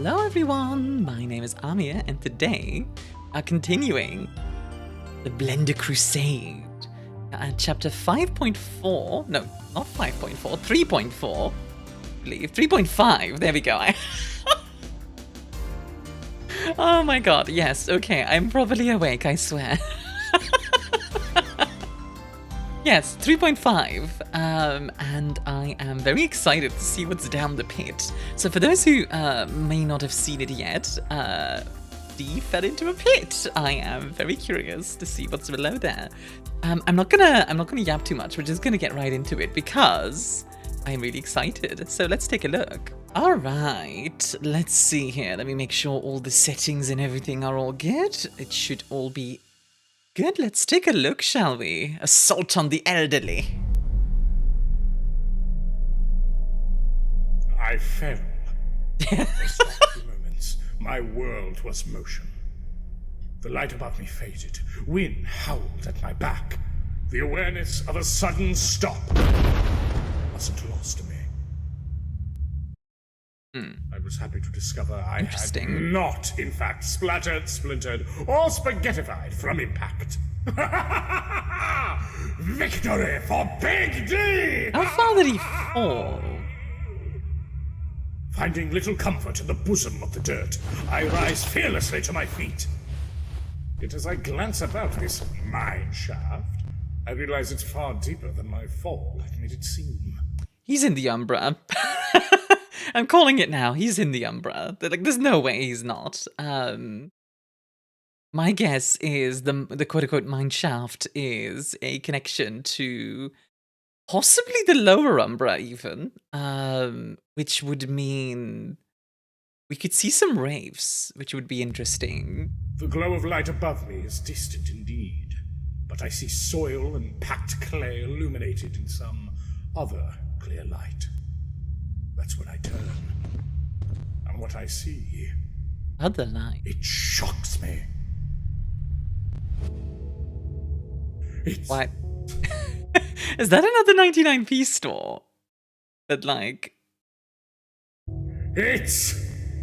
Hello everyone, my name is Armia, and today we're continuing the Blender Crusade. Chapter 5.4, no, not 5.4, 3.4, I believe, 3.5, there we go. Oh my god, yes, okay, I'm probably awake, I swear. Yes, 3.5, and I am very excited to see what's down the pit. So for those who may not have seen it yet, D fell into a pit. I am very curious to see what's below there. I'm not gonna yap too much. We're just gonna get right into it because I'm really excited. So let's take a look. All right, let's see here. Let me make sure all the settings and everything are all good. It should all be good. Let's take a look, shall we? Assault on the elderly. I fell. For a few moments, my world was motion. The light above me faded. Wind howled at my back. The awareness of a sudden stop wasn't lost to me. I was happy to discover I had not, in fact, splattered, splintered, or spaghettified from impact. Victory for Big D! How far did he fall? Finding little comfort in the bosom of the dirt, I rise fearlessly to my feet. Yet as I glance about this mine shaft, I realize it's far deeper than my fall had made it seem. He's in the Umbra. I'm calling it now. He's in the Umbra. Like, there's no way he's not. My guess is the quote-unquote mine shaft is a connection to possibly the lower Umbra even, which would mean we could see some raves, which would be interesting. The glow of light above me is distant indeed, but I see soil and packed clay illuminated in some other clear light. That's when I turn, and what I see... Other light? It shocks me. It's... What? Is that another 99p store? That, like... It's...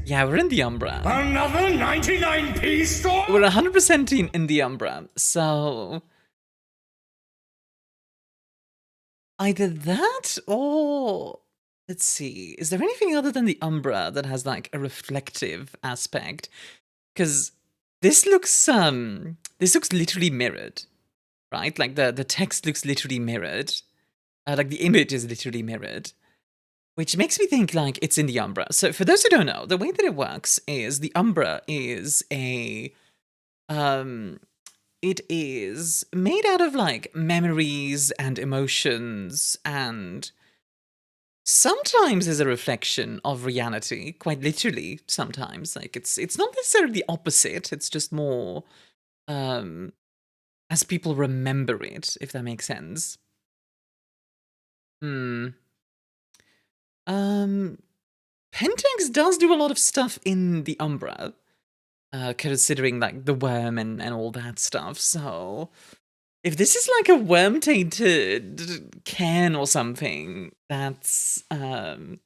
Yeah, we're in the Umbra. Another 99p store? We're 100% in the Umbra, so... Either that, or... Let's see, is there anything other than the Umbra that has, like, a reflective aspect? Because this looks literally mirrored, right? Like, the text looks literally mirrored. Like, the image is literally mirrored. Which makes me think, like, it's in the Umbra. So, for those who don't know, the way that it works is the Umbra is a... it is made out of, like, memories and emotions and... sometimes is a reflection of reality, quite literally sometimes. Like, it's not necessarily the opposite, it's just more as people remember it, if that makes sense. Pentax does do a lot of stuff in the Umbra, considering, like, the worm and all that stuff, so... If this is like a worm-tainted can or something that's turned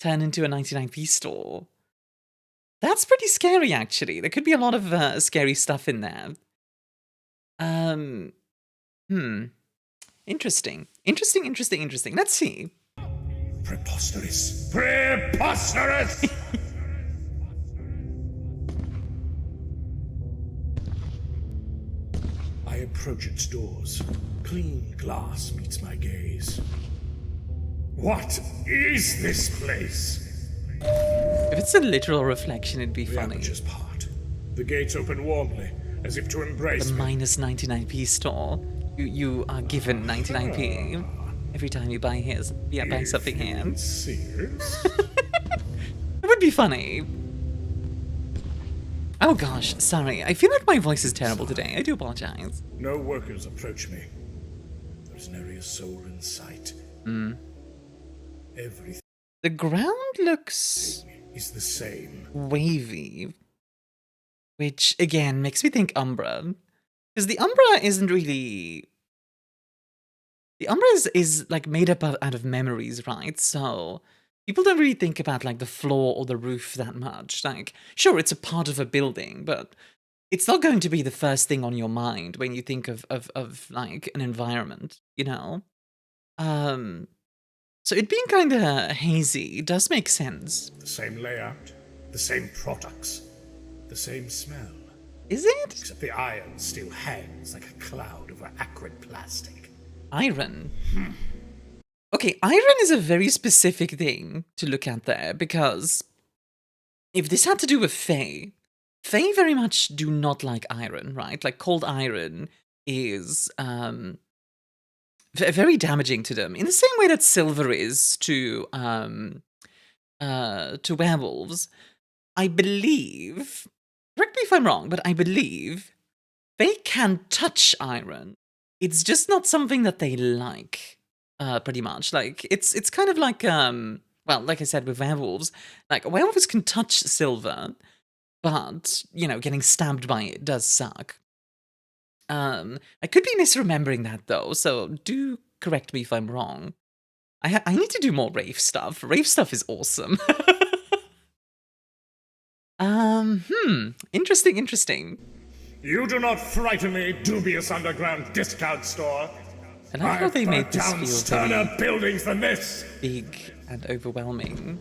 into a 99p store, that's pretty scary, actually. There could be a lot of scary stuff in there. Interesting. Interesting. Let's see. Preposterous. Preposterous! I approach its doors. Clean glass meets my gaze. What is this place? If it's a literal reflection, it'd be funny. The apertures part. The gates open warmly, as if to embrace the me. minus 99p store. You are given 99p every time you buy buy something here. Serious? It would be funny. Oh gosh, sorry. I feel like my voice is terrible today. I do apologize. No workers approach me. There's nary a soul in sight. Everything The ground looks is the same. wavy, which again makes me think Umbra, because the Umbra isn't really. The Umbra is like made up out of memories, right? So people don't really think about like the floor or the roof that much. Like, sure, it's a part of a building, but it's not going to be the first thing on your mind when you think of like an environment, you know? So it being kind of hazy does make sense. The same layout, the same products, the same smell. Is it? Except the iron still hangs like a cloud over acrid plastic. Iron. Okay, iron is a very specific thing to look at there, because if this had to do with Fae very much do not like iron, right? Like, cold iron is very damaging to them, in the same way that silver is to werewolves. I believe, correct me if I'm wrong, but I believe they can touch iron. It's just not something that they like, pretty much. Like, it's kind of like, well, like I said, with werewolves, like, werewolves can touch silver, but, you know, getting stabbed by it does suck. I could be misremembering that, though, so do correct me if I'm wrong. I need to do more Wraith stuff. Wraith stuff is awesome. Interesting. You do not frighten me, dubious underground discount store. I like how they made this down feel sterner very buildings than this. big and overwhelming.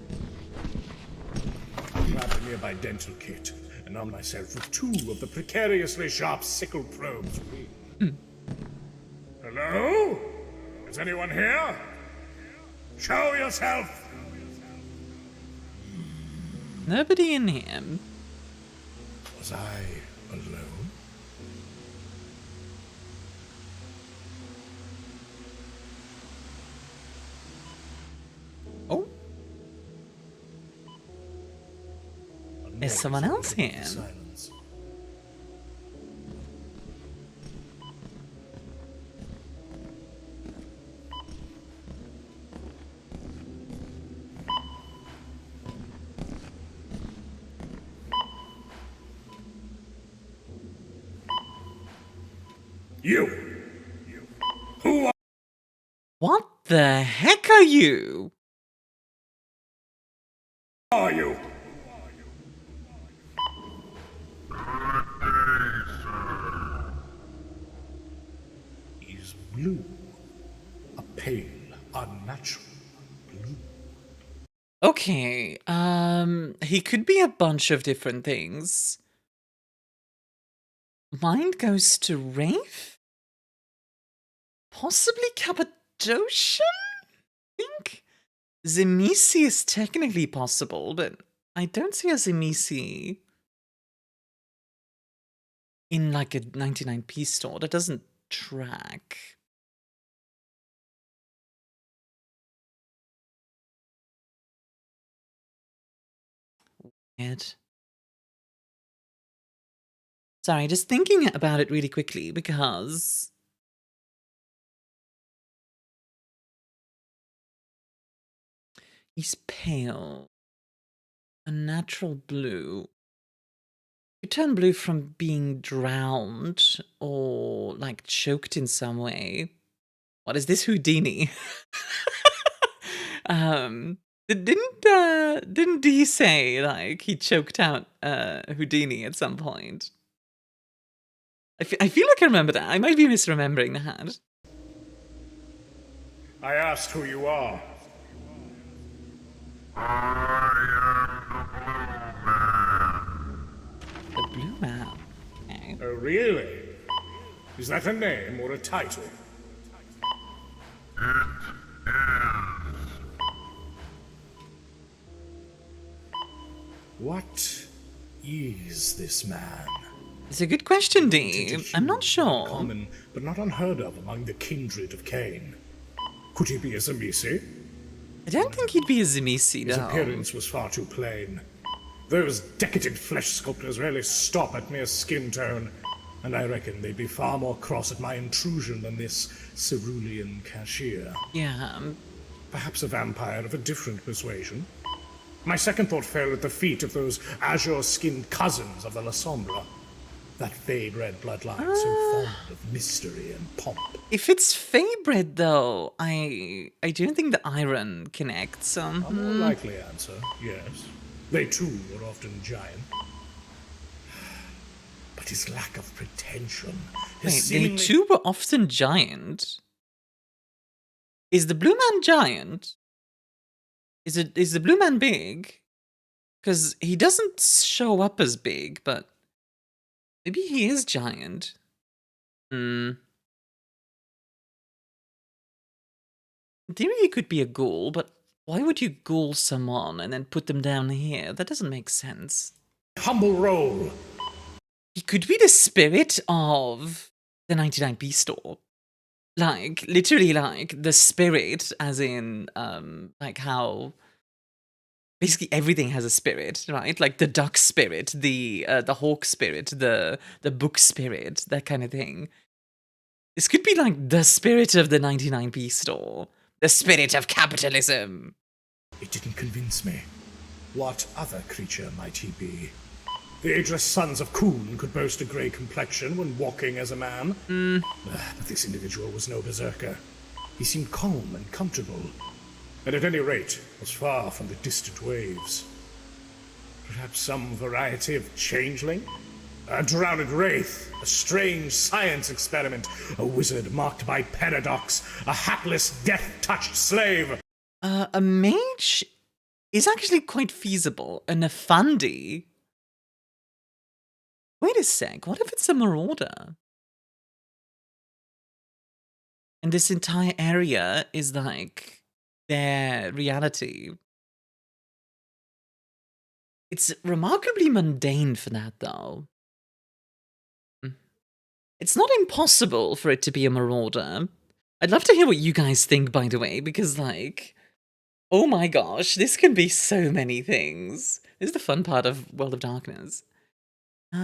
Grab a nearby dental kit and arm myself with 2 of the precariously sharp sickle probes. Hello? Is anyone here? Show yourself! Nobody in here. Was I alone? Oh. There's someone else here. Silence. You! Who What the heck are you? are you? Is blue. A pale, unnatural blue. Okay, he could be a bunch of different things. Mind goes to Wraith? Possibly Cappadocian? I think? Tzimisce is technically possible, but I don't see a Tzimisce in like a 99p store. That doesn't track. Weird. Sorry, just thinking about it really quickly, because he's pale. A natural blue. You turn blue from being drowned or like choked in some way. What is this, Houdini? Didn't he say like he choked out Houdini at some point? I feel like I remember that. I might be misremembering that. I asked who you are. The Blue Man. Okay. Oh, really? Is that a name or a title? What is this man? It's a good question, D. I'm not sure. Common, but not unheard of among the kindred of Cain. Could he be a Tzimisce? I don't think he'd be a Tzimisce, His no. appearance was far too plain. Those decadent flesh sculptors rarely stop at mere skin tone, and I reckon they'd be far more cross at my intrusion than this cerulean cashier. Yeah. Perhaps a vampire of a different persuasion. My second thought fell at the feet of those azure-skinned cousins of the La Sombra. That Fey-bred bloodline so fond of mystery and pomp. If it's Fey-bred, though, I don't think the iron connects. A more likely answer, yes. They too were often giant. But his lack of pretension. Wait, they too were often giant? Is the blue man giant? Is the blue man big? Because he doesn't show up as big, but maybe he is giant. In theory, he could be a ghoul, but why would you ghoul someone and then put them down here? That doesn't make sense. Humble role. He could be the spirit of the 99p store. Like, literally, like, the spirit, as in, like, how basically everything has a spirit, right? Like, the duck spirit, the hawk spirit, the book spirit, that kind of thing. This could be, like, the spirit of the 99p store. The spirit of capitalism. It didn't convince me. What other creature might he be? The ageless sons of Khun could boast a grey complexion when walking as a man. But this individual was no berserker. He seemed calm and comfortable, and at any rate was far from the distant waves. Perhaps some variety of changeling? A drowned wraith, a strange science experiment, a wizard marked by paradox, a hapless, death-touched slave. A mage is actually quite feasible. A Nefandi. Wait a sec, what if it's a marauder? And this entire area is like their reality. It's remarkably mundane for that, though. It's not impossible for it to be a marauder. I'd love to hear what you guys think, by the way, because, like, oh my gosh, this can be so many things. This is the fun part of World of Darkness. What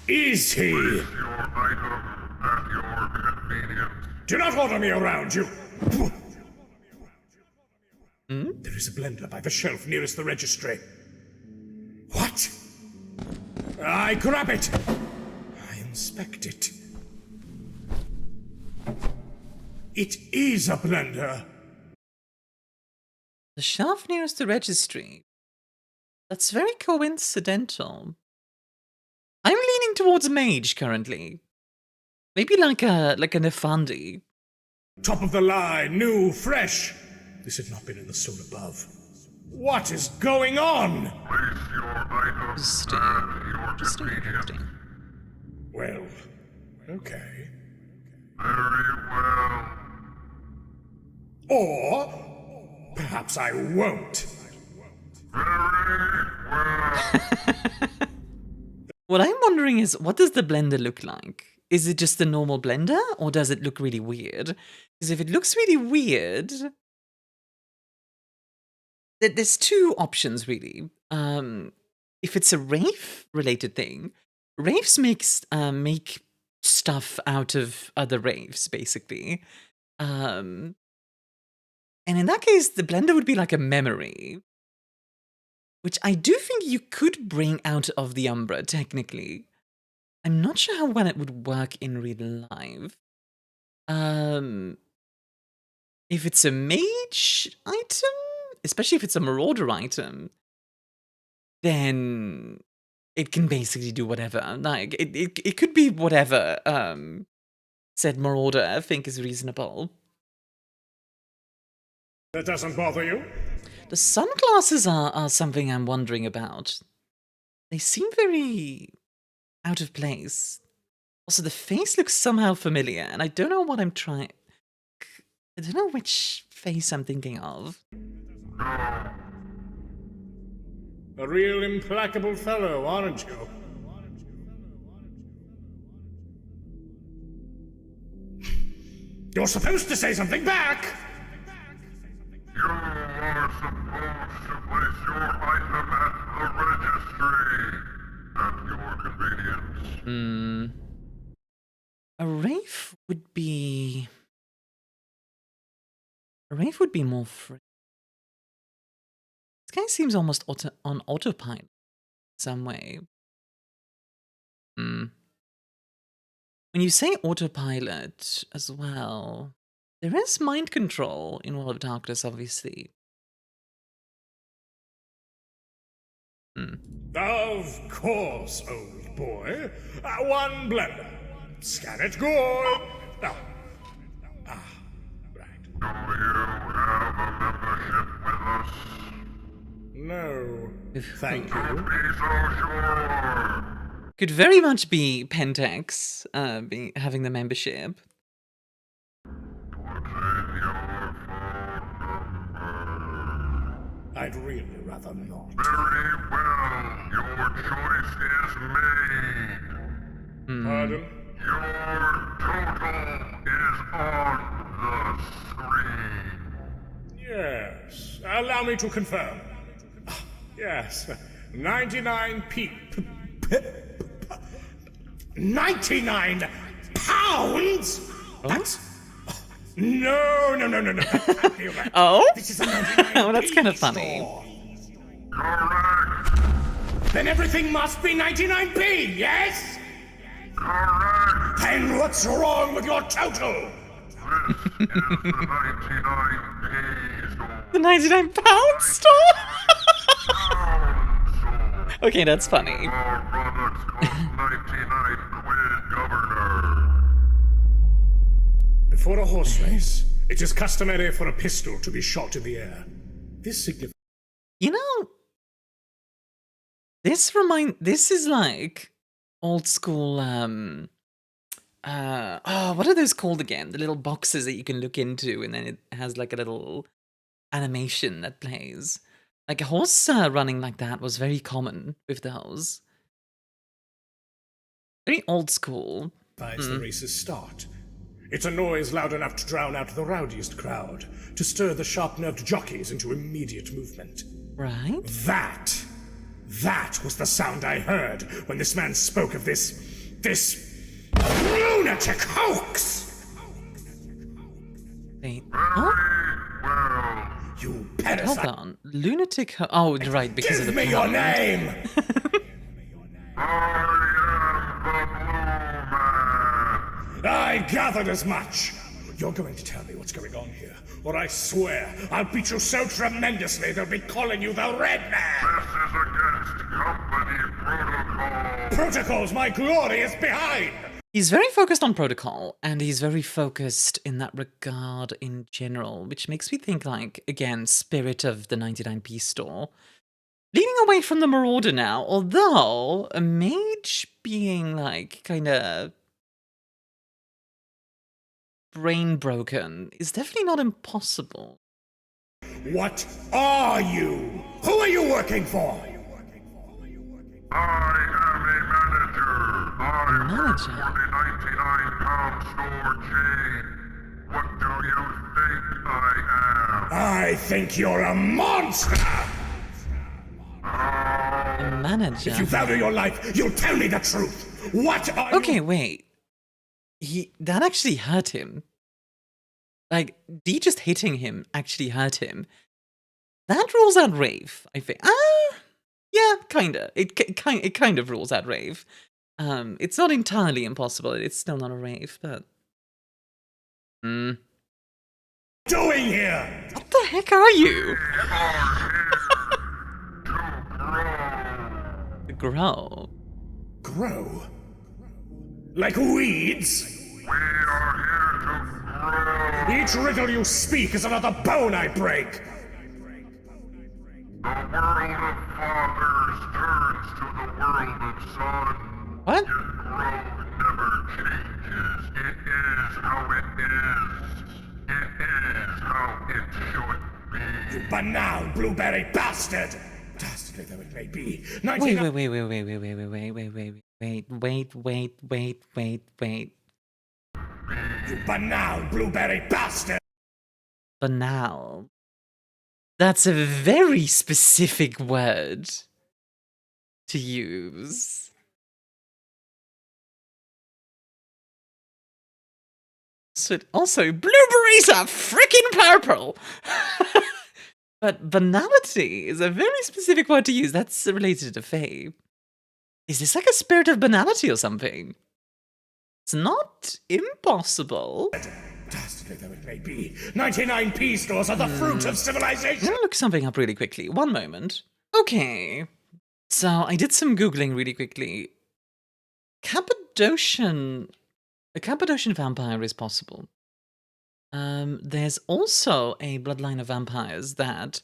is he? Place your item at your convenience. Do not order me around, you! There is a blender by the shelf nearest the registry. What? I grab it! I inspect it. It is a blender! The shelf nearest the registry. That's very coincidental. I'm leaning towards mage currently. Maybe like a Nefandi. Top of the line, new, fresh. This had not been in the store above. What is going on? Place your item at your convenience. Well, okay. Very well. Or perhaps I won't. Very well. What I'm wondering is, what does the blender look like? Is it just a normal blender, or does it look really weird? Because if it looks really weird, there's two options, really. If it's a Wraith-related thing, Wraiths make stuff out of other Wraiths, basically. And in that case, the blender would be like a memory, which I do think you could bring out of the Umbra, technically. I'm not sure how well it would work in real life. If it's a mage item, especially if it's a marauder item, then it can basically do whatever. Like, it could be whatever said marauder I think is reasonable. That doesn't bother you? The sunglasses are something I'm wondering about. They seem very out of place. Also, the face looks somehow familiar, and I don't know what I'm trying... I don't know which face I'm thinking of. A real implacable fellow, aren't you? You're supposed to say something back! You are supposed to place your item at the registry at your convenience. A Wraith would be... A Wraith would be more free. guy seems almost on autopilot in some way. Hmm. When you say autopilot as well, there is mind control in World of Darkness, obviously. Hmm. Of course, old boy. One blender. Scan it good. Right. Do you have a membership with us? No, thank Don't you. be so sure. Could very much be Pentex having the membership. What's in your phone number? I'd really rather not. Very well. Your choice is made. Pardon? Your total is on the screen. Yes. Allow me to confirm. Yes. 99p. 99 pounds? That's... No. Oh? This is a 99p Oh, that's kind of funny. store. Correct. Then everything must be 99p, yes? Correct. Then what's wrong with your total? This is the 99p store. The 99-pound store? Okay, that's funny. Our products cost 99 quid, Governor. Before a horse race, it is customary for a pistol to be shot in the air. This signifies... You know, this is like old school, what are those called again? The little boxes that you can look into and then it has like a little animation that plays. Like a horse running like that was very common with those. Very old school. the race's start. It's a noise loud enough to drown out the rowdiest crowd, to stir the sharp-nerved jockeys into immediate movement. Right? That was the sound I heard when this man spoke of this lunatic hoax! Wait. Oh, Well, You hold parasite! on. Lunatic. Oh, right, because of Give the me your pound. name! I am the Blue Man. I gathered as much! You're going to tell me what's going on here, or I swear I'll beat you so tremendously they'll be calling you the Red Man! This is against company protocol. Protocols my glory is behind! He's very focused on protocol, and he's very focused in that regard in general, which makes me think, like, again, spirit of the 99p store. Leaning away from the Marauder now, although a mage being, like, kind of brain broken is definitely not impossible. What are you? Who are you working for? I am a manager. I work Manager? for the 99-pound store chain. What do you think I am? I think you're a monster! A manager. If you value your life, you'll tell me the truth! What are Okay, you— wait. That actually hurt him. Like, D just hitting him actually hurt him. That rules out Rave, I think. Yeah, kinda. It kind of rules out Rave. It's not entirely impossible. It's still not a Rave, but... doing here? What the heck are you? To grow. Grow? Like weeds? We are here to grow. Each riddle you speak is another bone I break! The world of fathers turns to the world of sons. What? Yet growth never changes. It is how it is. It is how it should be. You banal blueberry bastard! Dastardly though it may be, Wait. 99— Wait. You banal blueberry bastard! Banal. That's a very specific word to use. So also, blueberries are freaking purple! But banality is a very specific word to use. That's related to Faye. Is this like a spirit of banality or something? It's not impossible. Dastardly though it may be, 99p stores are the fruit of I'm civilization. gonna look something up really quickly. One moment. Okay. So I did some Googling really quickly. A Cappadocian vampire is possible. There's also a bloodline of vampires that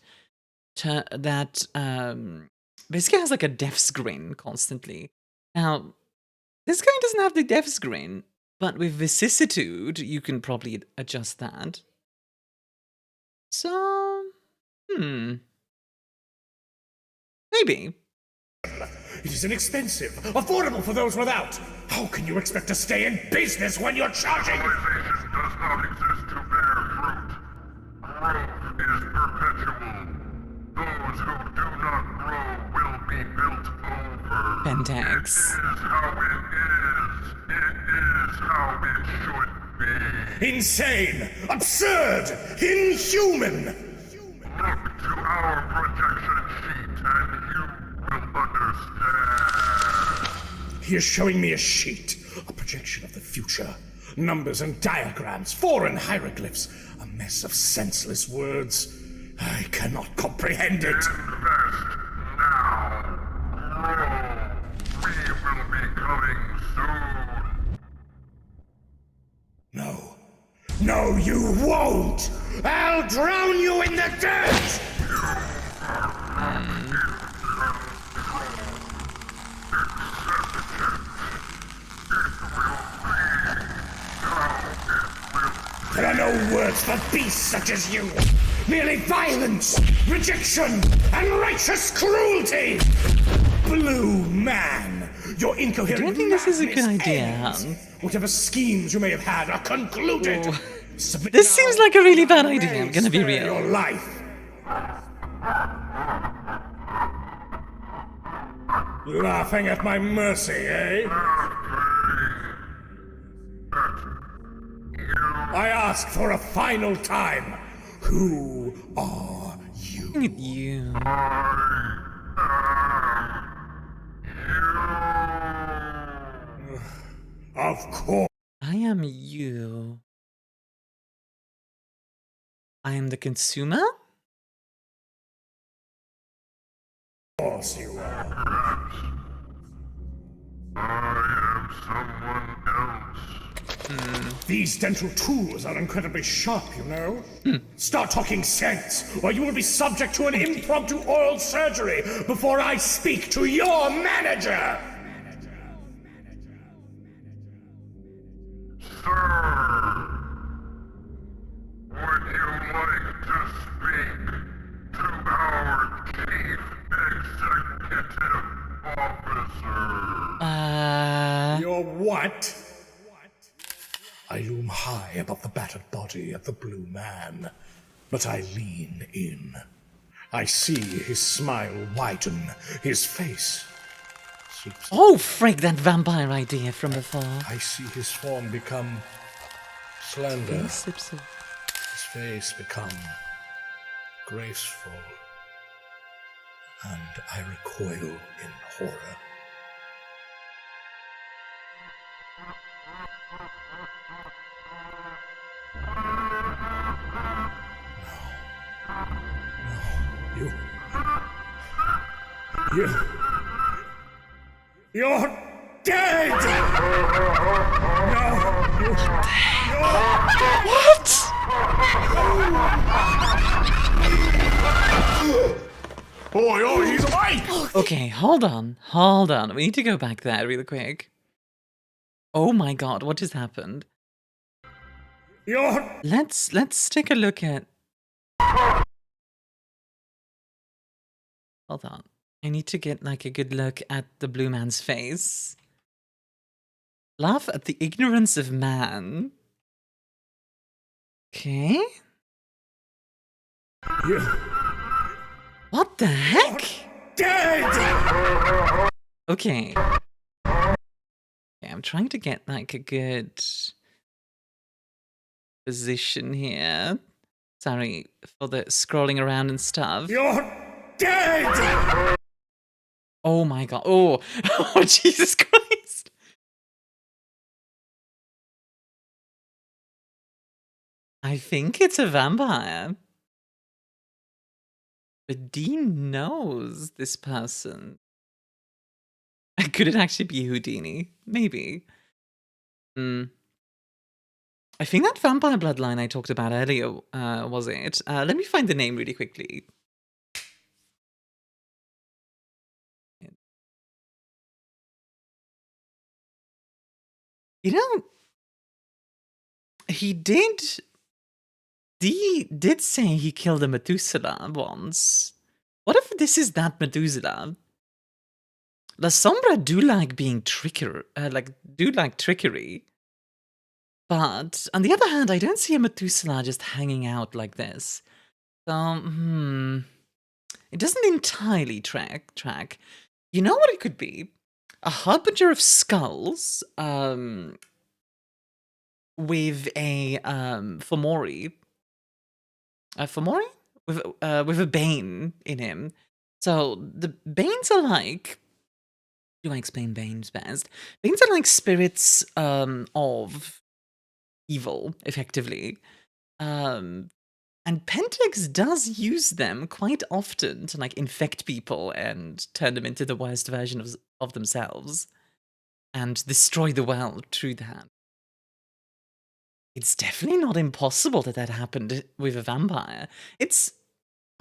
basically has like a death's grin constantly. Now, this guy doesn't have the death's grin, but with vicissitude, you can probably adjust that. So, maybe. It is inexpensive, affordable for those without. How can you expect to stay in business when you're charging? Civilization does not exist to bear fruit. Growth is perpetual. Those who do not grow will be built over. Pentax. It is how it is. It is how it should be. Insane, absurd, inhuman. Look to our projection sheet and you will understand. He is showing me a sheet, a projection of the future. Numbers and diagrams, foreign hieroglyphs, a mess of senseless words. I cannot comprehend it. Invest now. Grow. We will be coming soon. No. No, you won't! I'll drown you in the dirt! There are no words for beasts such as you. Merely violence, rejection, and righteous cruelty. Blue man, your incoherent I don't think this is a good madness idea, ends. Han. Whatever schemes you may have had are concluded. Oh. Submit This now, seems like a really bad or idea, I'm gonna be spare real. Your life. Laughing at my mercy, eh? I ask for a final time. Who are you? Look at you. Of course. I am you. I am the consumer? You are. I am someone else. These dental tools are incredibly sharp, you know. Start talking sense, or you will be subject to an impromptu oral surgery before I speak to your manager. Sir, would you like to speak to our Chief Executive Officer? Your what? I loom high above the battered body of the blue man, but I lean in. I see his smile widen, his face slips. Oh, freak, that vampire idea from afar. I see his form become slender, He slips of- his face become graceful, and I recoil in horror. You're dead! No, What? Oh, he's awake! Okay, hold on. We need to go back there really quick. Oh my god, what just happened? You're... Let's take a look at... Hold on. I need to get like a good look at the blue man's face. Laugh at the ignorance of man. Okay. What the heck? dead! Okay. I'm trying to get like a good position here. Sorry for the scrolling around and stuff. You're dead! Oh my god. Oh, oh Jesus Christ. I think it's a vampire. But Dean knows this person. Could it actually be Houdini? Maybe. I think that vampire bloodline I talked about earlier, was it? Let me find the name really quickly. You know, he did say he killed a Methuselah once. What if this is that Methuselah? La Sombra do like being trickery. But on the other hand, I don't see a Methuselah just hanging out like this. So, it doesn't entirely track. You know what it could be? A harbinger of skulls, with a Fomori. Fomori? With a Bane in him. So the Banes are like, do I explain Banes best? Banes are like spirits of evil, effectively. And Pentex does use them quite often to like infect people and turn them into the worst version of themselves and destroy the world through that. It's definitely not impossible that that happened with a vampire. It's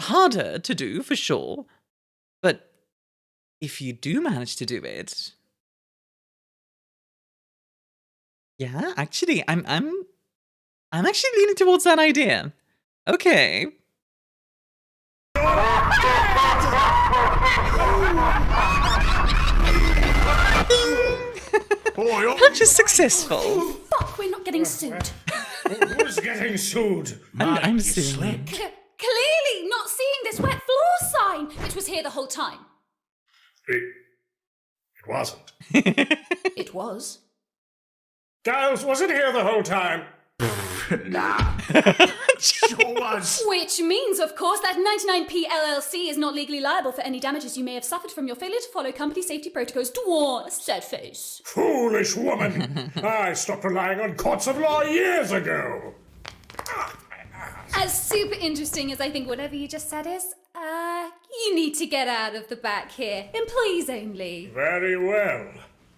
harder to do, for sure, but if you do manage to do it, yeah, actually, I'm actually leaning towards that idea. Okay. Purchase successful. Fuck, we're not getting sued. Who's getting sued? I'm suing. Clearly not seeing this wet floor sign, which was here the whole time. It wasn't. It was. Giles wasn't here the whole time. Nah. Sure was. Which means, of course, that 99p LLC is not legally liable for any damages you may have suffered from your failure to follow company safety protocols. Dwarf, sad face. Foolish woman! I stopped relying on courts of law years ago. As super interesting as I think whatever you just said is, you need to get out of the back here. Employees only. Very well.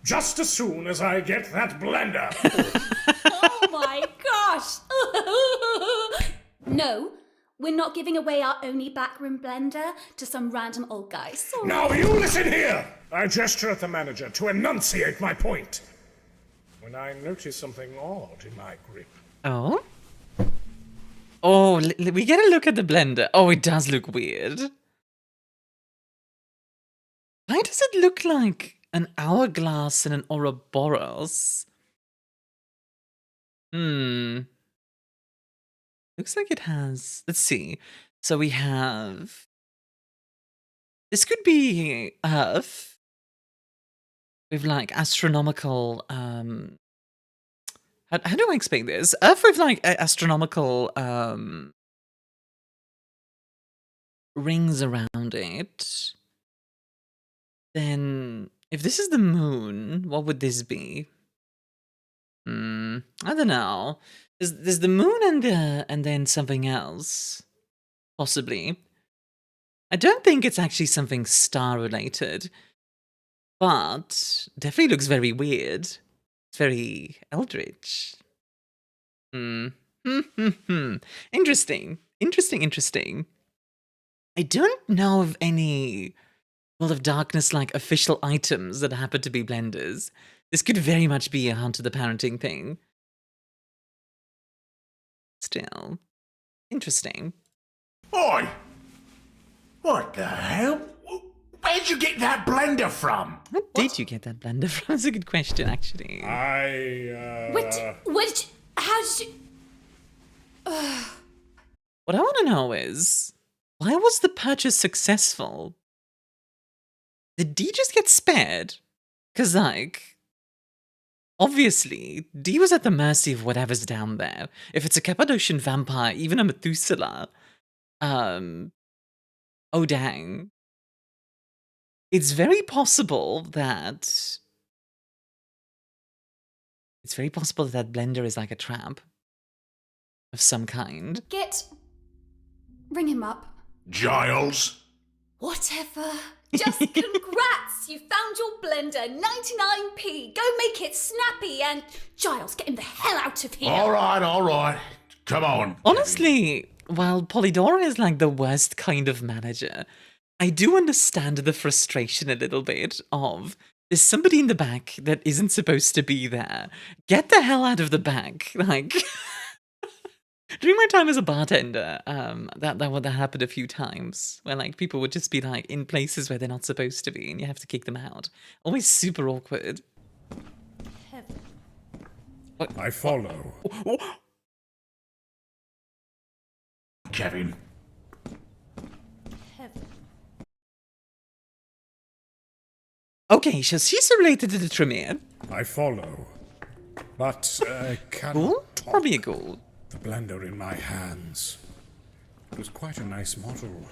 Just as soon as I get that blender. Oh my gosh! No, we're not giving away our only backroom blender to some random old guy. Sorry. Now you listen here! I gesture at the manager to enunciate my point. When I notice something odd in my grip. Oh? Oh, we get a look at the blender. Oh, it does look weird. Why does it look like an hourglass and an Ouroboros? Looks like it has... Let's see. So we have... This could be Earth with like astronomical... How do I explain this? Earth with like astronomical rings around it. Then, if this is the moon, what would this be? I don't know. There's the moon and then something else, possibly. I don't think it's actually something star related, but definitely looks very weird. It's very eldritch. Interesting. I don't know of any World of Darkness like official items that happen to be blenders. This could very much be a Hunter the Parenting thing. Still, interesting. Oi! What the hell? Where'd you get that blender from? Where did you get that blender from? That's a good question, actually. What? How did you... What I want to know is, why was the purchase successful? Did D just get spared? Because, like, Obviously, Dee was at the mercy of whatever's down there. If it's a Cappadocian vampire, even a Methuselah, oh dang. It's very possible that Blender is like a trap of some kind. Ring him up. Giles? Whatever. Just congrats! You found your blender, 99p. Go make it snappy and Giles, get him the hell out of here. All right. Come on. Honestly, while Polydora is like the worst kind of manager, I do understand the frustration a little bit of there's somebody in the back that isn't supposed to be there. Get the hell out of the back. Like, during my time as a bartender, that happened a few times where like people would just be like in places where they're not supposed to be and you have to kick them out. Always super awkward. I follow. Kevin. Okay, so she's related to the Tremere. I follow. But I cannot Ghoul? talk. Probably a ghoul. The blender in my hands. It was quite a nice model.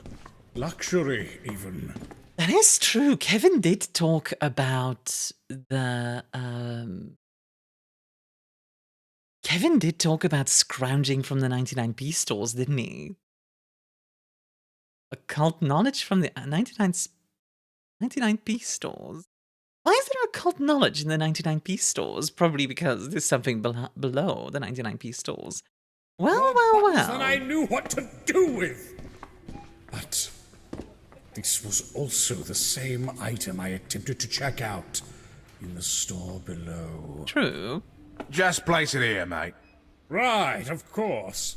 Luxury, even. That is true. Kevin did talk about the Kevin did talk about scrounging from the 99p stores, didn't he? Occult knowledge from the 99p stores. Why is there occult knowledge in the 99p stores? Probably because there's something below the 99p stores. Well. That I knew what to do with. But this was also the same item I attempted to check out in the store below. True. Just place it here, mate. Right, of course.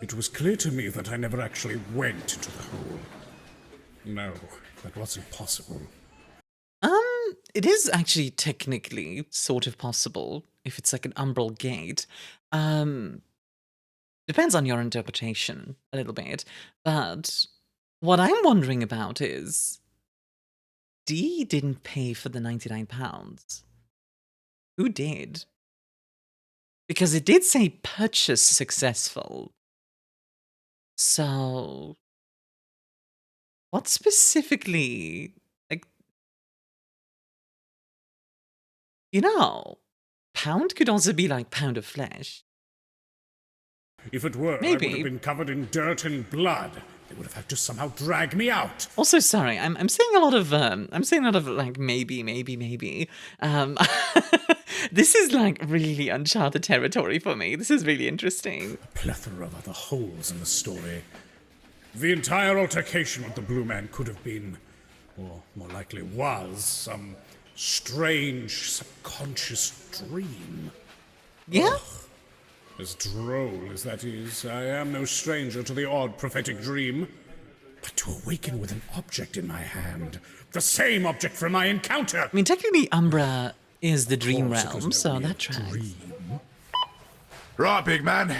It was clear to me that I never actually went into the hole. No, that wasn't possible. It is actually technically sort of possible if it's like an umbral gate. Depends on your interpretation a little bit. But what I'm wondering about is Dee didn't pay for the £99. Who did? Because it did say purchase successful. So what specifically, like, you know, pound could also be like pound of flesh. If it were, Maybe. I would have been covered in dirt and blood. They would have had to somehow drag me out. Also, sorry, I'm saying a lot of like maybe. This is like really uncharted territory for me. This is really interesting. A plethora of other holes in the story. The entire altercation with the Blue Man could have been, or more likely was, some strange subconscious dream. Yeah? As droll as that is, I am no stranger to the odd prophetic dream. But to awaken with an object in my hand, the same object from my encounter! I mean, technically, Umbra is the dream Of course, it realm, was so no that tracks. dream. Right, big man.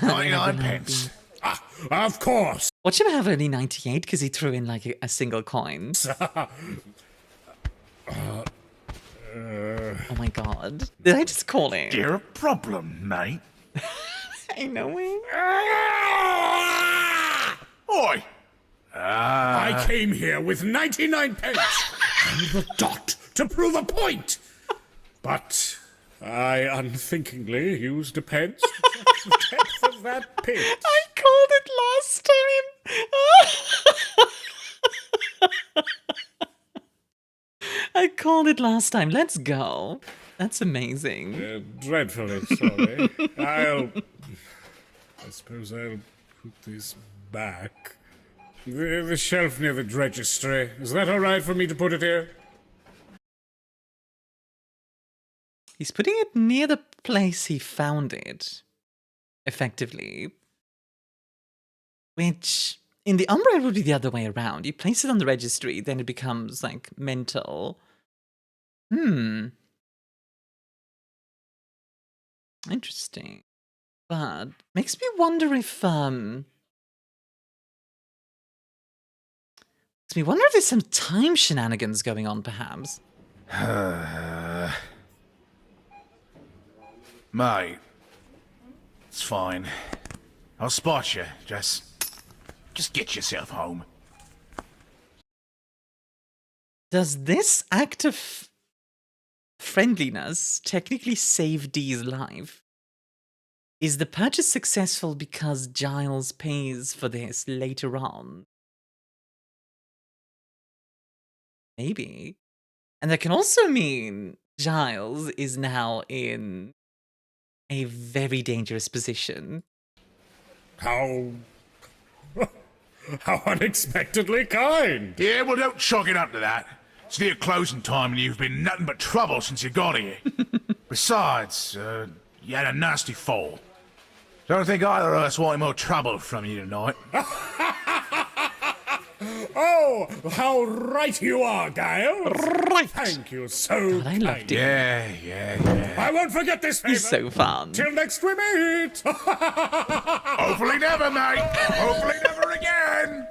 99 pence. Ah, of course! Watch him have only 98 because he threw in like a single coin. Oh my god. Did I just call him? You're a problem, mate. I know it. Oi! I came here with 99 pence and the dot to prove a point. But I unthinkingly used a pence to judge the depth of that pit. I called it last time. I called it last time. Let's go. That's amazing. Dreadfully sorry. I suppose I'll put this back. The shelf near the registry. Is that all right for me to put it here? He's putting it near the place he found it, effectively. Which, in the Umbra, would be the other way around. You place it on the registry, then it becomes, like, mental. Interesting. But makes me wonder if, there's some time shenanigans going on, perhaps. Mate, it's fine. I'll spot you. Just get yourself home. Does this act of friendliness technically save Dee's life? Is the purchase successful because Giles pays for this later on? Maybe. And that can also mean Giles is now in a very dangerous position. How unexpectedly kind. Yeah, well, don't chalk it up to that. It's near closing time and you've been nothing but trouble since you got here. Besides, you had a nasty fall. Don't think either of us want any more trouble from you tonight. Oh, how right you are, Giles. Right. Thank you so God, I loved it. Yeah. I won't forget this favor. He's so fun. Till next we meet. Hopefully never, mate. Hopefully never again.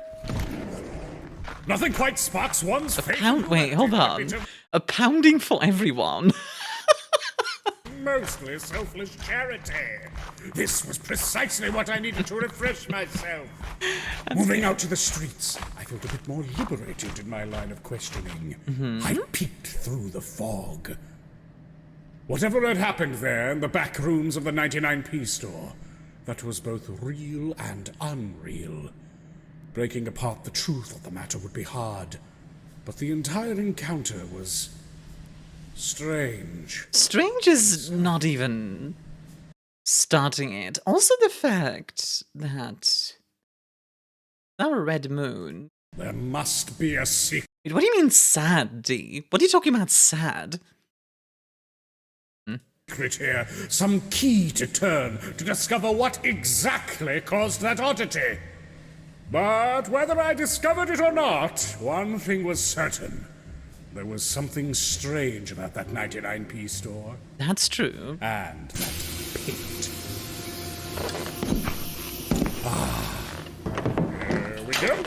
Nothing quite sparks one's faith. Wait, hold on. A pounding for everyone. Mostly selfless charity. This was precisely what I needed to refresh myself. Moving out to the streets, I felt a bit more liberated in my line of questioning. I peeked through the fog. Whatever had happened there in the back rooms of the 99p store, that was both real and unreal. Breaking apart the truth of the matter would be hard, but the entire encounter was strange. Strange is not even starting it. Also the fact that our red moon. There must be a secret Wait, what do you mean sad, D? What are you talking about sad? here, some key to turn to discover what exactly caused that oddity. But whether I discovered it or not, one thing was certain. There was something strange about that 99p store. That's true. And that pit. Here we go.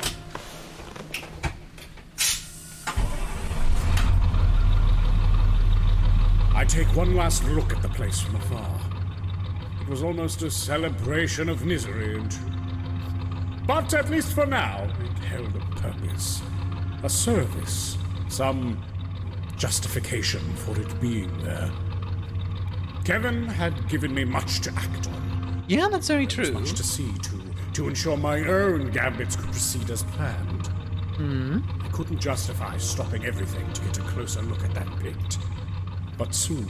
I take one last look at the place from afar. It was almost a celebration of misery and truth. But at least for now, it held a purpose. A service. Some justification for it being there. Kevin had given me much to act on. Yeah, that's very There was true. much to see to ensure my own gambits could proceed as planned. I couldn't justify stopping everything to get a closer look at that pit. But soon,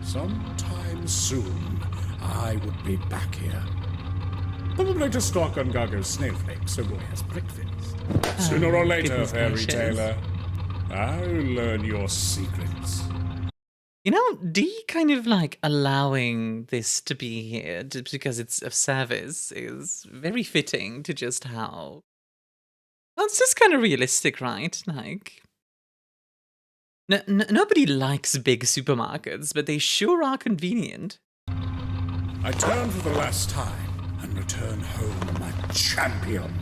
sometime soon, I would be back here. Probably to stalk on Gargo's snowflakes so Roy has breakfast. Sooner or later, goodness fairy gracious. tailer, I'll learn your secrets. You know, D kind of like allowing this to be here just because it's of service is very fitting to just how. Well, it's just kind of realistic, right? Like, nobody likes big supermarkets, but they sure are convenient. I turn for the last time and return home a champion.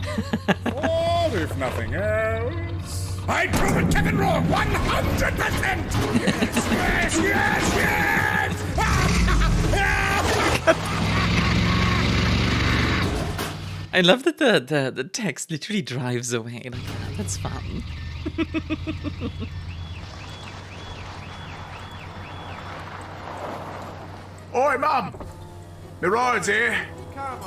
Or if nothing else, I prove Kevin wrong 100%! Yes! I love that the text literally drives away like that. That's fun. Oi, Mum! The ride's here.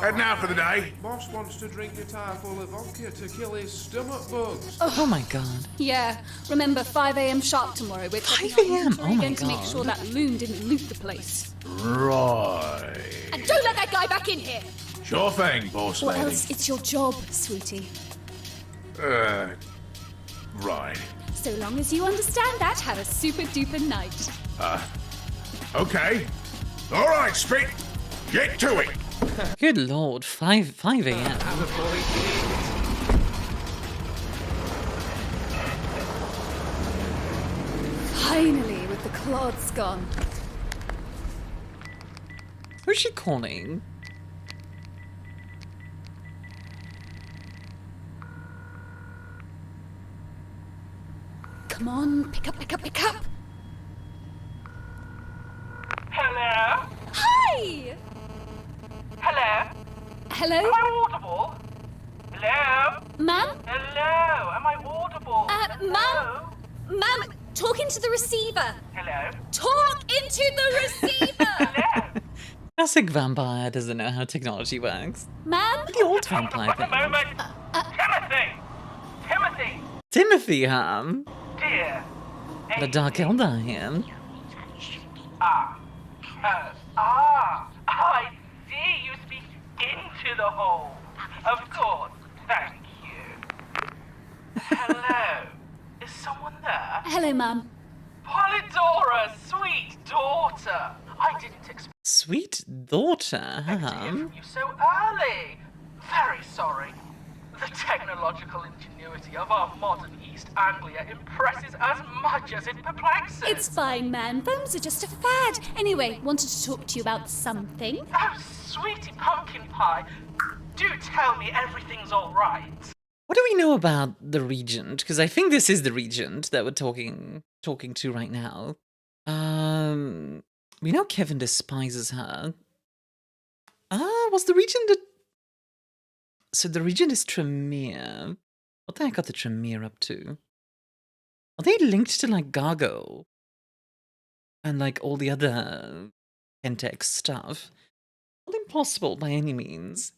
Heading out for the day. Boss wants to drink a tire full of vodka to kill his stomach bugs. Oh my god. Yeah, remember 5 a.m. sharp tomorrow. We're 5 checking our a.m., inventory oh my again to make God. sure that loon didn't loot the place. Right. And don't let that guy back in here! Sure thing, boss Or lady. else it's your job, sweetie. Right. So long as you understand that, have a super duper night. Okay. All right, Spit. Get to it. Good lord, 5 a.m. Finally, with the clods gone. Who's she calling? Come on, pick up. Hello? Hi! Hello? Am I audible? Hello? Ma'am? Hello? Am I audible? Ma'am? Ma'am, talk into the receiver. Hello? Talk into the receiver. Hello? Classic vampire doesn't know how technology works. Ma'am? The old vampire One thing. moment. Timothy! Timothy! Timothy, Dear. the Dark Elder here. I see you speak into the hole. Of course. Thank you. Hello? Is someone there? Hello, ma'am. Polydora, sweet daughter. I didn't expect Sweet daughter, to hear from you so early. Very sorry. The technological ingenuity of our modern East Anglia impresses as much as it perplexes. It's fine, man. Phones are just a fad. Anyway, wanted to talk to you about something. Oh, sweetie pumpkin pie. Do tell me everything's all right. What do we know about the Regent? Because I think this is the Regent that we're talking to right now. We know Kevin despises her. Was the Regent So the Regent is Tremere. What the heck got the Tremere up to? Are they linked to, like, Gargo? And, like, all the other Pentex stuff? Not impossible by any means.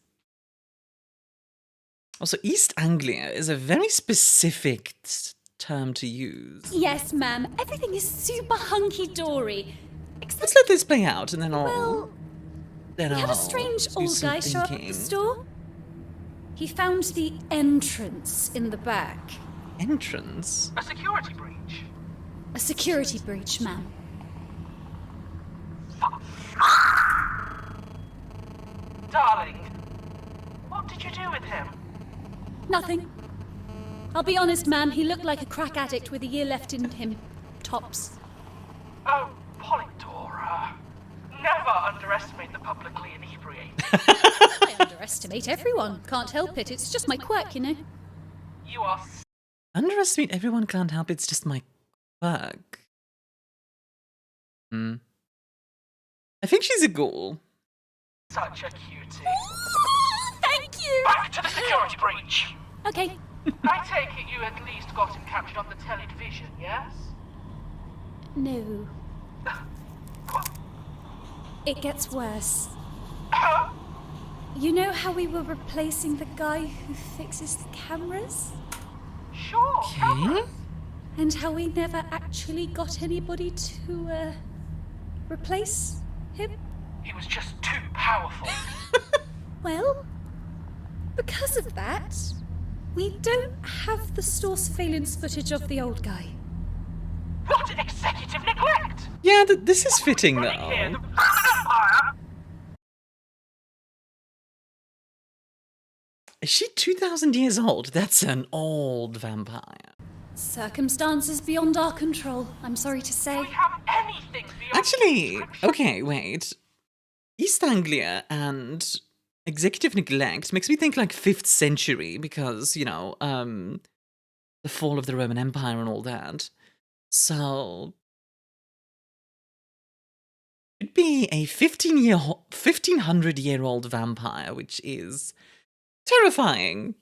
Also, East Anglia is a very specific term to use. Yes, ma'am. Everything is super hunky-dory. Let's let this play out, and then Well, we had a strange do old some guy show up at thinking. the store. He found the entrance in the back. Entrance? A security breach. A security breach, ma'am. Darling, what did you do with him? Nothing. I'll be honest, ma'am. He looked like a crack addict with a year left in him. Tops. Oh, Polydora. Never underestimate the publicly inebriated. I underestimate everyone. Can't help it. It's just my quirk, you know. You are Underestimate everyone, can't help, it's just my quirk. I think she's a ghoul. such a cutie. Thank you! Back to the security breach. Okay. I take it you at least got him captured on the television, yes? No. It gets worse. You know how we were replacing the guy who fixes the cameras? Sure. Okay. And how we never actually got anybody to, replace him? He was just too powerful. Well, because of that, we don't have the store surveillance footage of the old guy. What executive neglect! Yeah, this is fitting Running here, though. the Empire. Is she 2,000 years old? That's an old vampire. Circumstances beyond our control, I'm sorry to say. Do we have anything beyond Actually, description? okay, wait. East Anglia and executive neglect makes me think like 5th century because, you know, the fall of the Roman Empire and all that. So it'd be a 1500-year-old vampire, which is terrifying.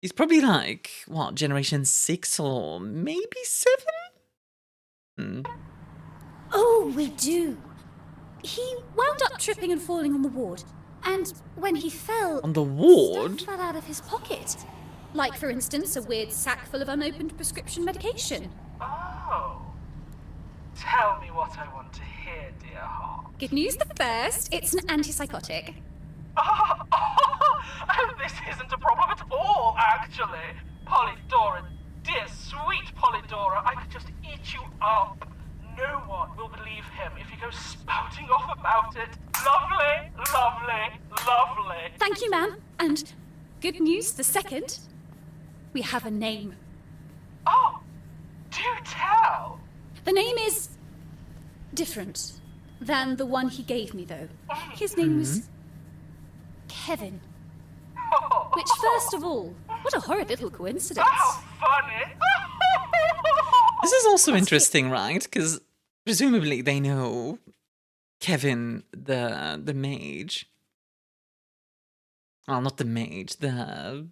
He's probably like, what, generation 6 or maybe 7? Oh, we do. He wound up tripping and falling on the ward. And when he fell, On the ward? stuff fell out of his pocket. Like, for instance, a weird sack full of unopened prescription medication. Oh. Tell me what I want to hear, dear heart. Good news the first, it's an antipsychotic. Oh, this isn't a problem at all, actually. Polydora, dear sweet Polydora, I could just eat you up. No one will believe him if he goes spouting off about it. Lovely, lovely, lovely. Thank you, ma'am. And good news the second, we have a name. Oh, do tell. The name is different than the one he gave me, though. His name was Kevin. Which, first of all, what a horrid little coincidence. How funny. This is also interesting, right? Because presumably they know Kevin, the mage. Oh, not the mage, the...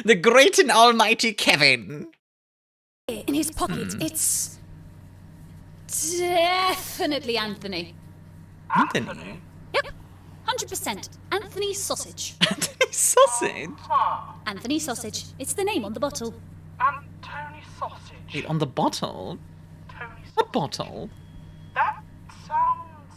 the great and almighty Kevin! In his pocket, it's... definitely Anthony. Anthony? Yep, 100%. Anthony Sausage. Anthony Sausage? Anthony Sausage. It's the name on the bottle. Tony Sausage. Wait, on the bottle? Tony Sausage. What bottle? That sounds...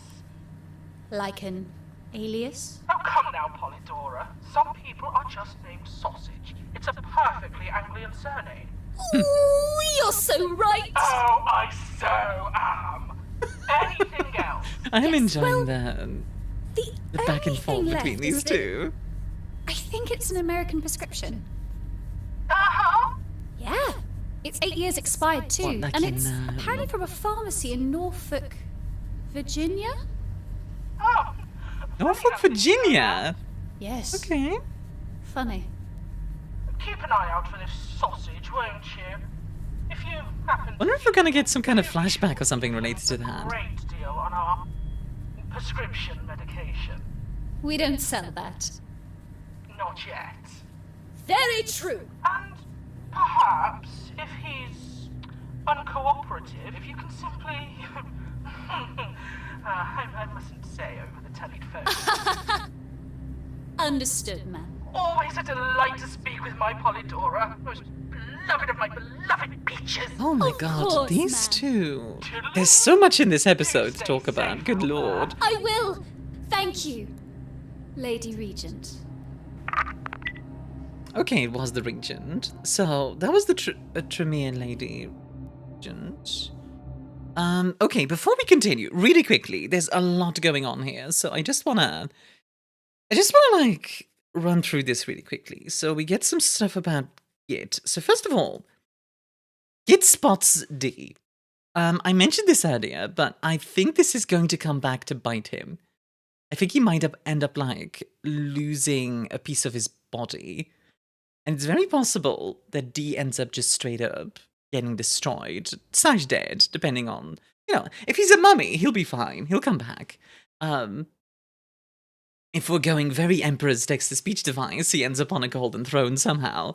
Like an alias? Oh, come now, Polydora. Some people are just named Sausage. It's a perfectly Anglian surname. Ooh, you're so right! Oh, I so am. Anything else? I'm Yes, enjoying well, the back and only forth thing between left these is that two. I think it's an American prescription. Uh-huh. Yeah. It's 8 years expired too, What, like and in, it's apparently from a pharmacy in Norfolk, Virginia? Oh. Norfolk, Virginia? Yes. Okay. Funny. Keep an eye out for this sausage, won't you? If you happen to... Wonder if we're gonna get some kind of flashback or something related to that. Great deal on our prescription medication. We don't sell that. Not yet. Very true. And perhaps, if he's uncooperative, if you can simply... I mustn't say over the telephone. Understood, ma'am. Always a delight to speak with my Polydora, most beloved of my beloved Peaches. Oh my Of god, course, these ma'am. two. There's so much in this episode to talk about. Good lord. I will. Thank you, Lady Regent. Okay, it was the Regent. So, that was the Tremere Lady Regent. Okay, before we continue, really quickly, there's a lot going on here, so I just wanna, like, run through this really quickly. So we get some stuff about Git. So first of all, Git spots D. I mentioned this earlier, but I think this is going to come back to bite him. I think he might end up, like, losing a piece of his body. And it's very possible that D ends up just straight up getting destroyed, / dead, depending on, you know, if he's a mummy, he'll be fine. He'll come back. If we're going very Emperor's text-to-speech device, he ends up on a golden throne somehow.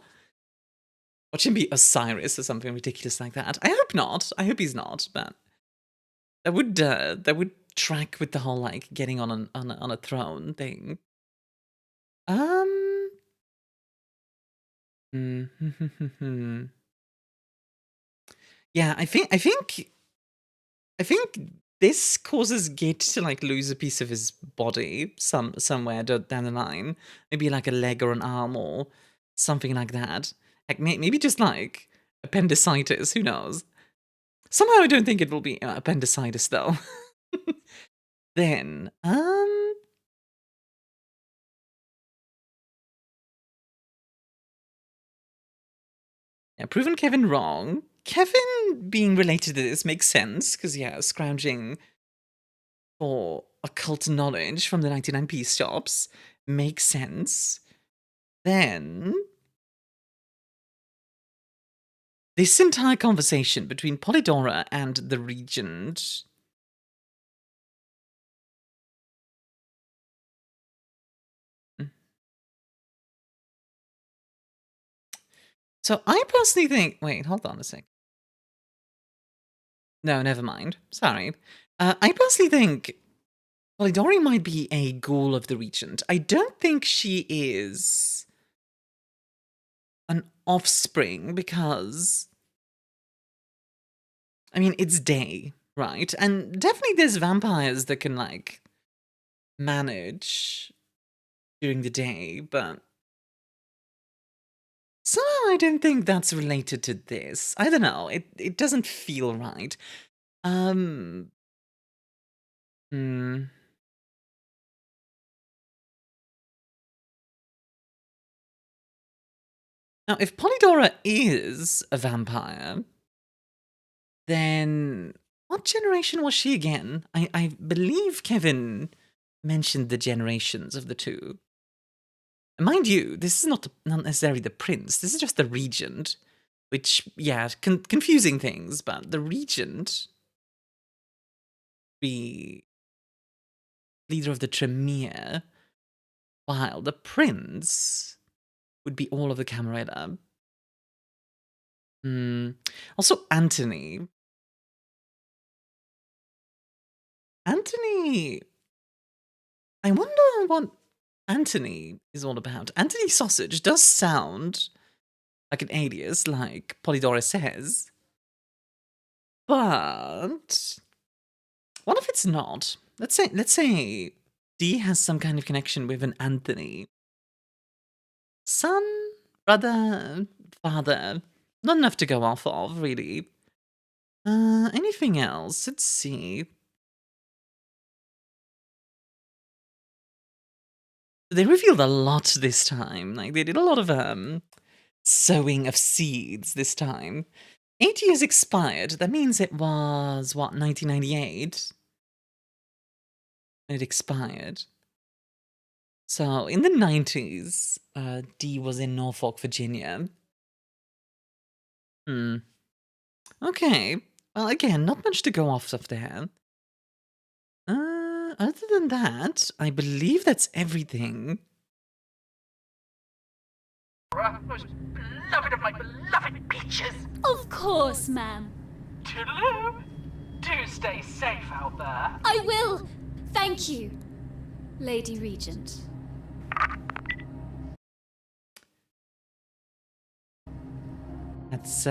Watch him be Osiris or something ridiculous like that. I hope not. I hope he's not, but that would track with the whole, like, getting on a throne thing. Yeah, I think this causes Git to, like, lose a piece of his body somewhere down the line. Maybe like a leg or an arm or something like that. Like maybe just like appendicitis. Who knows? Somehow I don't think it will be appendicitis though. Then yeah, proven Kevin wrong. Kevin being related to this makes sense, because, yeah, scrounging for occult knowledge from the 99p shops makes sense. Then, this entire conversation between Polydora and the Regent... So I personally think... Wait, hold on a sec. No, never mind. Sorry. I personally think Polydora might be a ghoul of the Regent. I don't think she is an offspring because... I mean, it's day, right? And definitely there's vampires that can, like, manage during the day, but... somehow I don't think that's related to this. I don't know. It doesn't feel right. Now, if Polydora is a vampire, then what generation was she again? I believe Kevin mentioned the generations of the two. And mind you, this is not necessarily the prince. This is just the regent, which, yeah, confusing things, but the regent, the leader of the Tremere, while the prince would be all of the Camarilla. Also, Anthony. Anthony. I wonder what Anthony is all about. Anthony Sausage does sound like an alias, like Polydora says. But what if it's not? Let's say D has some kind of connection with an Anthony. Son, brother, father. Not enough to go off of, really. Anything else? Let's see. They revealed a lot this time. Like, they did a lot of, sowing of seeds this time. 8 years expired. That means it was, what, 1998? It expired. So, in the 90s, D was in Norfolk, Virginia. Okay. Well, again, not much to go off of there. Other than that, I believe that's everything. Most beloved of my beloved peaches! Of course, ma'am. Toodaloo! Do stay safe out there. I will. Thank you, Lady Regent. That's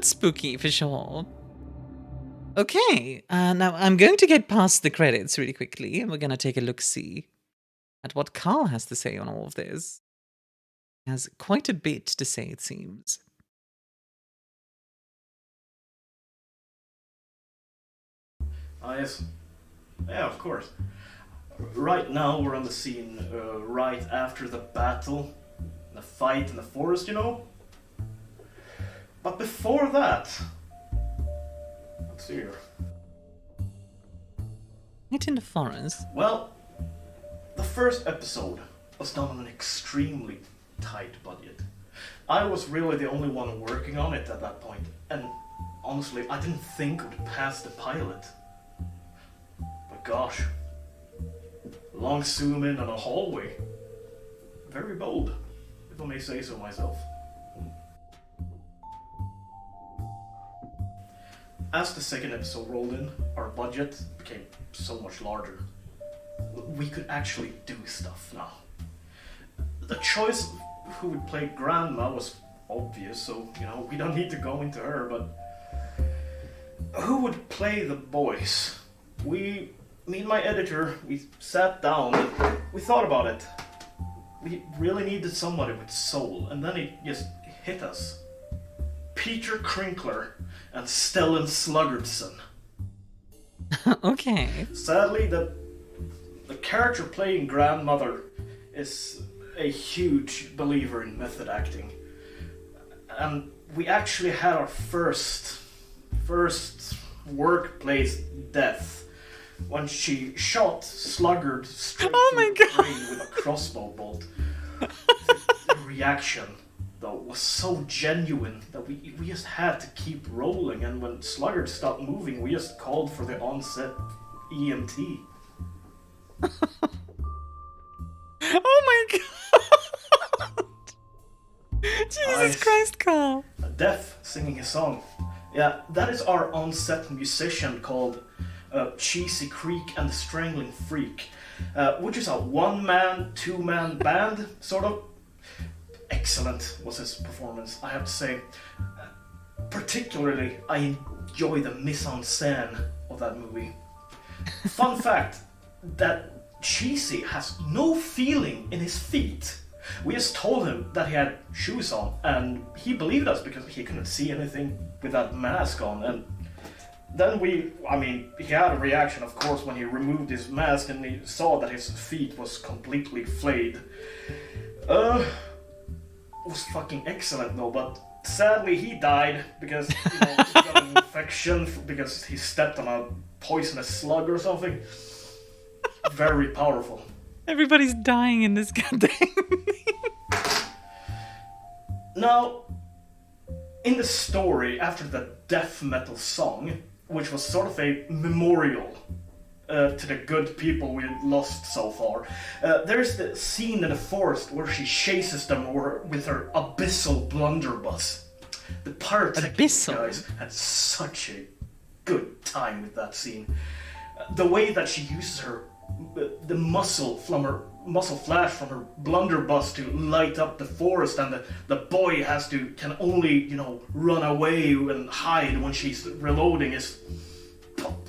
spooky for sure. Okay, now I'm going to get past the credits really quickly, and we're going to take a look-see at what Carl has to say on all of this. He has quite a bit to say, it seems. Yes. Yeah, of course. Right now we're on the scene right after the battle, the fight in the forest, you know? But before that... Let's see here. Fight in the forest? Well, the first episode was done on an extremely tight budget. I was really the only one working on it at that point, and honestly, I didn't think it would pass the pilot. But gosh, long zoom in on a hallway. Very bold, if I may say so myself. As the second episode rolled in, our budget became so much larger. We could actually do stuff now. The choice of who would play Grandma was obvious, so, you know, we don't need to go into her, but who would play the boys? Me and my editor, we sat down and we thought about it. We really needed somebody with soul, and then it just hit us. Peter Crinkler and Stellan Sluggardson. Okay. Sadly, the character playing Grandmother is a huge believer in method acting. And we actually had our first workplace death when she shot Sluggard straight through the brain with a crossbow bolt. The reaction, though, was so genuine that we just had to keep rolling, and when Sluggard stopped moving, we just called for the on-set EMT. Oh my god! Jesus Christ, Carl! Deaf singing his song. Yeah, that is our on-set musician called Cheesy Creek and the Strangling Freak, which is a one-man, two-man band, sort of. Excellent was his performance, I have to say. Particularly, I enjoy the mise-en-scène of that movie. Fun fact, that Cheesy has no feeling in his feet. We just told him that he had shoes on, and he believed us because he couldn't see anything with that mask on. And then he had a reaction, of course, when he removed his mask and he saw that his feet was completely flayed. It was fucking excellent though, but sadly he died because he got an infection because he stepped on a poisonous slug or something. Very powerful. Everybody's dying in this goddamn thing. Now, in the story, after the death metal song, which was sort of a memorial to the good people we lost so far. There's the scene in the forest where she chases them with her abyssal blunderbuss. The pyrotechnics guys had such a good time with that scene. The way that she uses the muscle flash from her blunderbuss to light up the forest, and the boy can only, you know, run away and hide when she's reloading is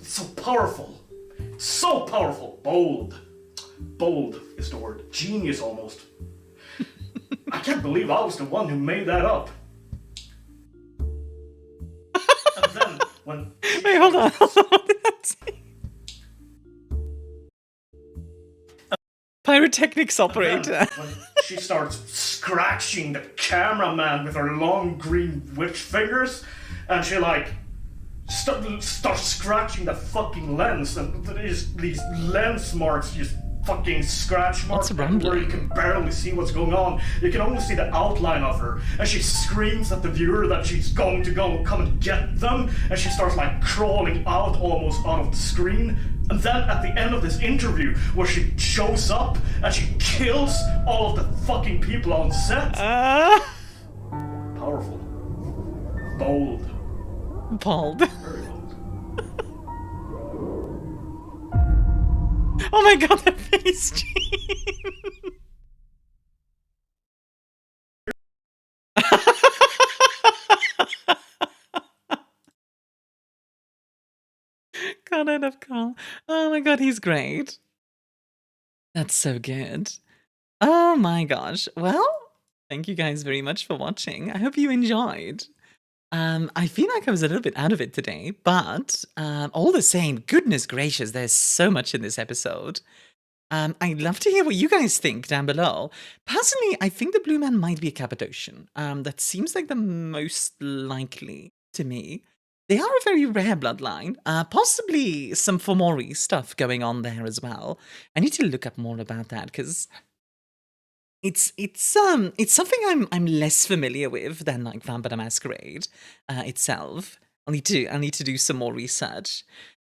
so powerful. So powerful. Bold is the word. Genius almost. I can't believe I was the one who made that up. And then when Wait, hold on. What did that say? Pyrotechnics operator. When she starts scratching the cameraman with her long green witch fingers, and she like starts scratching the fucking lens, and there's these lens marks, just fucking scratch marks where you can barely see what's going on. You can only see the outline of her, and she screams at the viewer that she's going to come and get them, and she starts like crawling almost out of the screen. And then at the end of this interview, where she shows up and she kills all of the fucking people on set. Powerful. Bold. Very bold. Oh my god, that face change. God, of Carl. Oh my god, he's great. That's so good. Oh my gosh. Well, thank you guys very much for watching. I hope you enjoyed. I feel like I was a little bit out of it today, but all the same, goodness gracious, there's so much in this episode. I'd love to hear what you guys think down below. Personally, I think the Blue Man might be a Cappadocian. That seems like the most likely to me. They are a very rare bloodline. Possibly some Fomori stuff going on there as well. I need to look up more about that because it's something I'm less familiar with than like Vampire the Masquerade itself. I'll need to do some more research.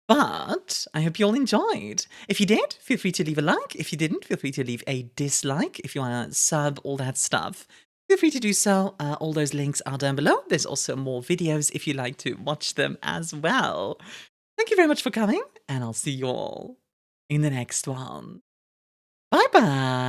But I hope you all enjoyed. If you did, feel free to leave a like. If you didn't, feel free to leave a dislike. If you want to sub, all that stuff, feel free to do so. All those links are down below. There's also more videos if you like to watch them as well. Thank you very much for coming, and I'll see you all in the next one. Bye-bye.